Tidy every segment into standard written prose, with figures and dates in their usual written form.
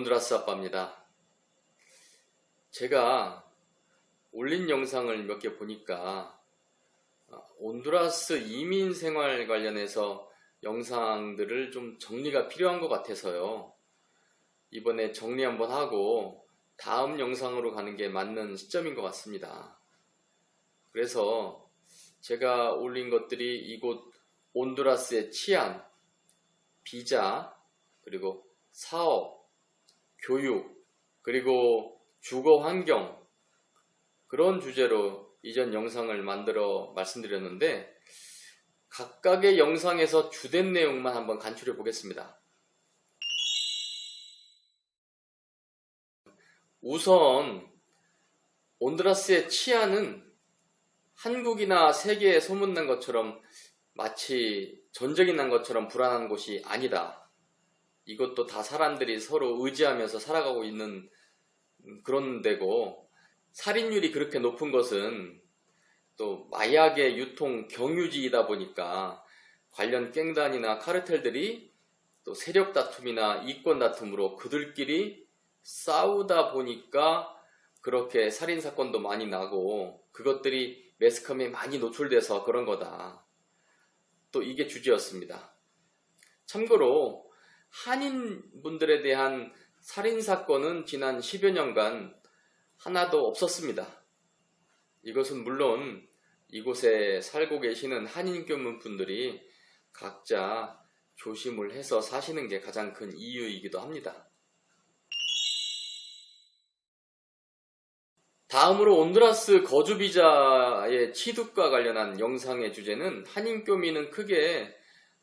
온두라스 아빠입니다. 제가 올린 영상을 몇 개 보니까 온두라스 이민 생활 관련해서 영상들을 좀 정리가 필요한 것 같아서요. 이번에 정리 한번 하고 다음 영상으로 가는 게 맞는 시점인 것 같습니다. 그래서 제가 올린 것들이 이곳 온두라스의 치안, 비자, 그리고 사업, 교육, 그리고 주거 환경, 그런 주제로 이전 영상을 만들어 말씀드렸는데 각각의 영상에서 주된 내용만 한번 간추려 보겠습니다. 우선 온두라스의 치안은 한국이나 세계에 소문난 것처럼 마치 전쟁이 난 것처럼 불안한 곳이 아니다. 이것도 다 사람들이 서로 의지하면서 살아가고 있는 그런 데고, 살인율이 그렇게 높은 것은 또 마약의 유통 경유지이다 보니까 관련 갱단이나 카르텔들이 또 세력 다툼이나 이권 다툼으로 그들끼리 싸우다 보니까 그렇게 살인사건도 많이 나고 그것들이 매스컴에 많이 노출돼서 그런 거다. 또 이게 주제였습니다. 참고로 한인분들에 대한 살인사건은 지난 10여 년간 하나도 없었습니다. 이것은 물론 이곳에 살고 계시는 한인 교민분들이 각자 조심을 해서 사시는 게 가장 큰 이유이기도 합니다. 다음으로 온두라스 거주비자의 취득과 관련한 영상의 주제는 한인 교민은 크게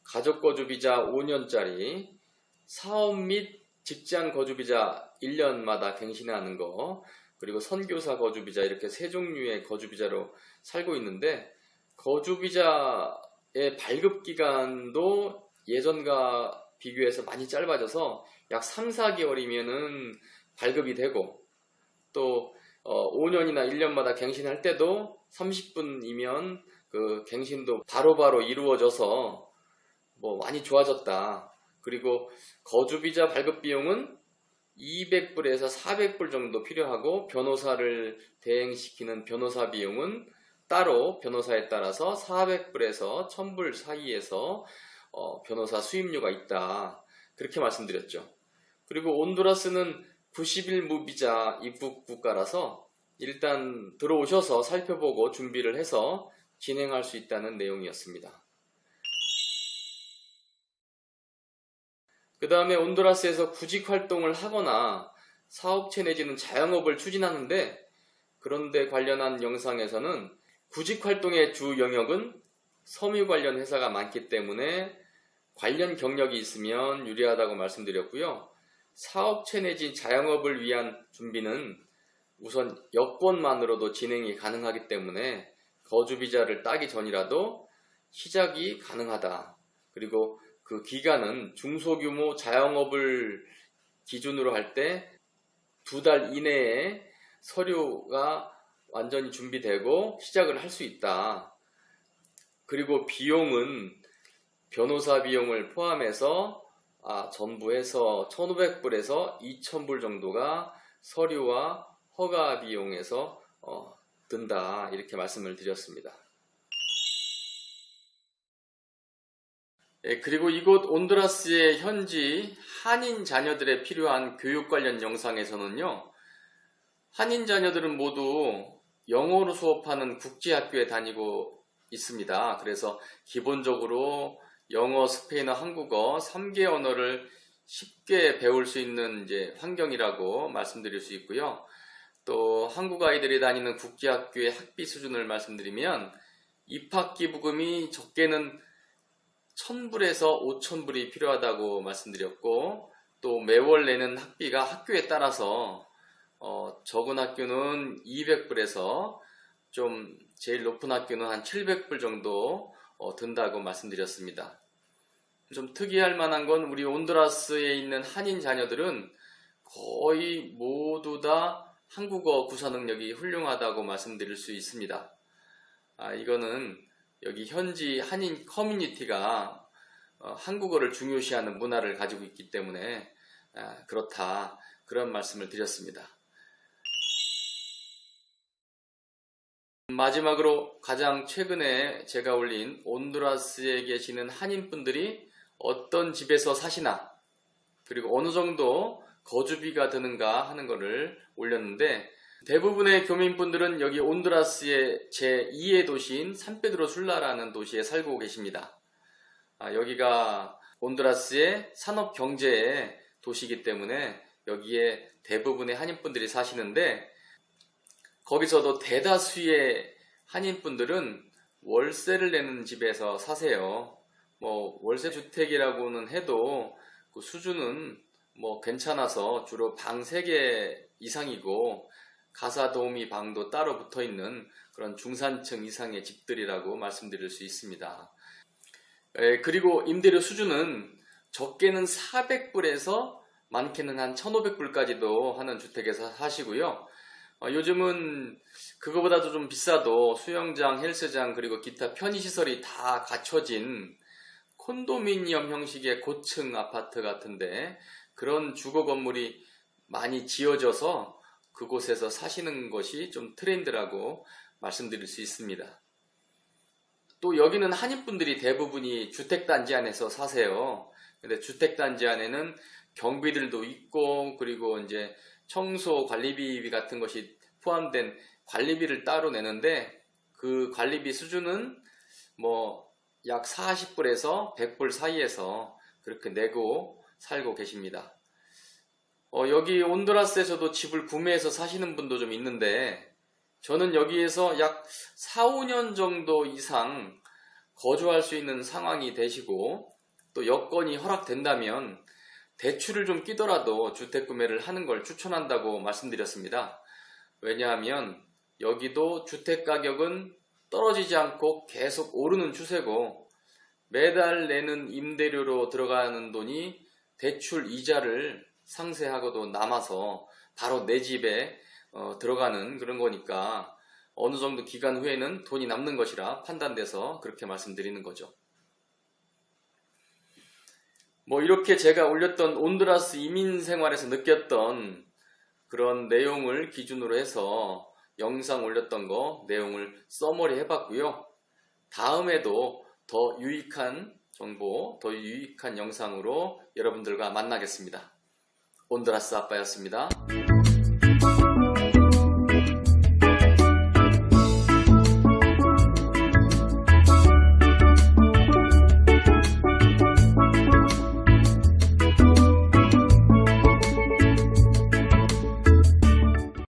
가족 거주비자 5년짜리, 사업 및 직장 거주비자 1년마다 갱신하는 거, 그리고 선교사 거주비자, 이렇게 세 종류의 거주비자로 살고 있는데, 거주비자의 발급기간도 예전과 비교해서 많이 짧아져서 약 3, 4개월이면은 발급이 되고, 또 5년이나 1년마다 갱신할 때도 30분이면 그 갱신도 바로바로 이루어져서 많이 좋아졌다. 그리고 거주비자 발급 비용은 200불에서 400불 정도 필요하고, 변호사를 대행시키는 변호사 비용은 따로 변호사에 따라서 400불에서 1000불 사이에서 변호사 수임료가 있다. 그렇게 말씀드렸죠. 그리고 온두라스는 90일 무비자 입국 국가라서 일단 들어오셔서 살펴보고 준비를 해서 진행할 수 있다는 내용이었습니다. 그 다음에 온두라스에서 구직 활동을 하거나 사업체 내지는 자영업을 추진하는데, 그런데 관련한 영상에서는 구직 활동의 주 영역은 섬유 관련 회사가 많기 때문에 관련 경력이 있으면 유리하다고 말씀드렸고요. 사업체 내지 자영업을 위한 준비는 우선 여권만으로도 진행이 가능하기 때문에 거주비자를 따기 전이라도 시작이 가능하다. 그리고 그 기간은 중소규모 자영업을 기준으로 할 때 2달 이내에 서류가 완전히 준비되고 시작을 할 수 있다. 그리고 비용은 변호사 비용을 포함해서 전부 해서 1,500불에서 2,000불 정도가 서류와 허가 비용에서 든다. 이렇게 말씀을 드렸습니다. 그리고 이곳 온두라스의 현지 한인 자녀들에 필요한 교육 관련 영상에서는요, 한인 자녀들은 모두 영어로 수업하는 국제학교에 다니고 있습니다. 그래서 기본적으로 영어, 스페인어, 한국어 3개 언어를 쉽게 배울 수 있는 환경이라고 말씀드릴 수 있고요. 또 한국 아이들이 다니는 국제학교의 학비 수준을 말씀드리면 입학기부금이 적게는 1,000불에서 5,000불이 필요하다고 말씀드렸고, 또 매월 내는 학비가 학교에 따라서 적은 학교는 200불에서 좀 제일 높은 학교는 한 700불 정도 든다고 말씀드렸습니다. 좀 특이할 만한 건 우리 온두라스에 있는 한인 자녀들은 거의 모두 다 한국어 구사 능력이 훌륭하다고 말씀드릴 수 있습니다. 이거는 여기 현지 한인 커뮤니티가 한국어를 중요시하는 문화를 가지고 있기 때문에 그렇다. 그런 말씀을 드렸습니다. 마지막으로 가장 최근에 제가 올린 온두라스에 계시는 한인분들이 어떤 집에서 사시나, 그리고 어느 정도 거주비가 드는가 하는 것을 올렸는데, 대부분의 교민분들은 여기 온두라스의 제2의 도시인 산페드로술라라는 도시에 살고 계십니다. 여기가 온두라스의 산업경제의 도시이기 때문에 여기에 대부분의 한인분들이 사시는데, 거기서도 대다수의 한인분들은 월세를 내는 집에서 사세요. 월세 주택이라고는 해도 그 수준은 괜찮아서 주로 방 3개 이상이고 가사 도우미 방도 따로 붙어 있는 그런 중산층 이상의 집들이라고 말씀드릴 수 있습니다. 그리고 임대료 수준은 적게는 400불에서 많게는 한 1,500불까지도 하는 주택에서 사시고요. 요즘은 그거보다도 좀 비싸도 수영장, 헬스장, 그리고 기타 편의시설이 다 갖춰진 콘도미니엄 형식의 고층 아파트 같은데, 그런 주거 건물이 많이 지어져서 그곳에서 사시는 것이 좀 트렌드라고 말씀드릴 수 있습니다. 또 여기는 한인분들이 대부분이 주택단지 안에서 사세요. 근데 주택단지 안에는 경비들도 있고, 그리고 이제 청소 관리비 같은 것이 포함된 관리비를 따로 내는데, 그 관리비 수준은 약 40불에서 100불 사이에서 그렇게 내고 살고 계십니다. 여기 온두라스에서도 집을 구매해서 사시는 분도 좀 있는데, 저는 여기에서 약 4, 5년 정도 이상 거주할 수 있는 상황이 되시고, 또 여건이 허락된다면 대출을 좀 끼더라도 주택 구매를 하는 걸 추천한다고 말씀드렸습니다. 왜냐하면 여기도 주택 가격은 떨어지지 않고 계속 오르는 추세고, 매달 내는 임대료로 들어가는 돈이 대출 이자를 상쇄하고도 남아서 바로 내 집에 들어가는 그런 거니까 어느 정도 기간 후에는 돈이 남는 것이라 판단돼서 그렇게 말씀드리는 거죠. 이렇게 제가 올렸던 온두라스 이민 생활에서 느꼈던 그런 내용을 기준으로 해서 영상 올렸던 거 내용을 써머리 해봤고요. 다음에도 더 유익한 정보, 더 유익한 영상으로 여러분들과 만나겠습니다. 온두라스 아빠였습니다.